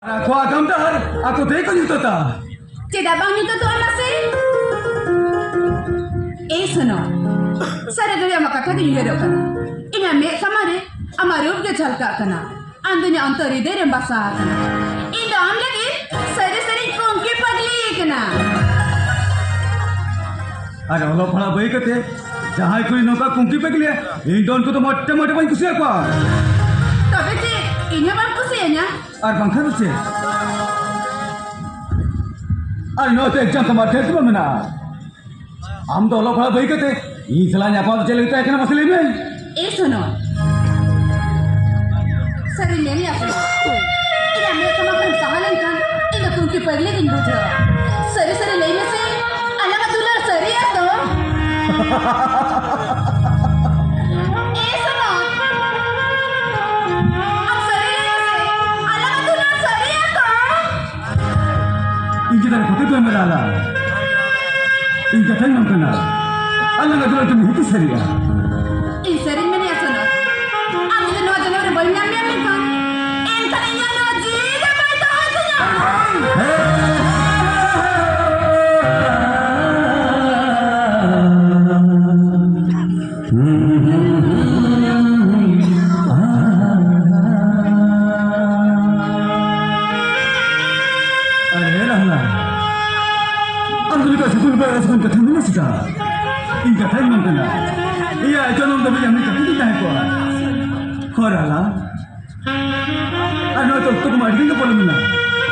Aku agam dah, aku teh kan itu tak. Tidak bang itu tuan masih. Sono, saya dari amak kata gini ada kan. Ini ame sama deh, amarup ke jalka kana. Andunya antari deh rembasa kana. Ini am lagi, saya sering kongki pagli kana. Ada Allah pernah baik kata, jahai kuri noka kongki pagli, ini don tu tu macam bang kusi apa? Tapi sih, ini bang kusi nya. Ar bang kan kusi. Ar no tu exam tempat test mana? हम तो लोग भाई कहते ये चला यहाँ पर चले तो क्या मसले में सुनो सरी लेनी आपने इधर मैं कमाकर सहालन kan ini तुमकी पगले दिन बुझो सरी सरी लेने से अलग दूल्हा सरी है तो सुनो अब सरी लेने से अलग दूल्हा सरी है तो इनकी तरफ होते तो मेरा ला इनका टाइम हम करना अलग अलग तुम हित सरिया इन सरी में नहीं सुनो अब ये नौ जनवरी बढ़िया में मिलता इन करेंगे ना जी जब मैं तो अरे रहना अंदर का सुकून पर सुकून का ठंडा सीधा इनका टाइम मन करना ये जनम तो भी हमने कभी नहीं है को हो रहा अरे तो तुम्हारी भी तो बोलूँगा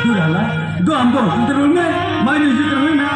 दूर रहा दो हम तो रूम में मायने जिक्र हुई ना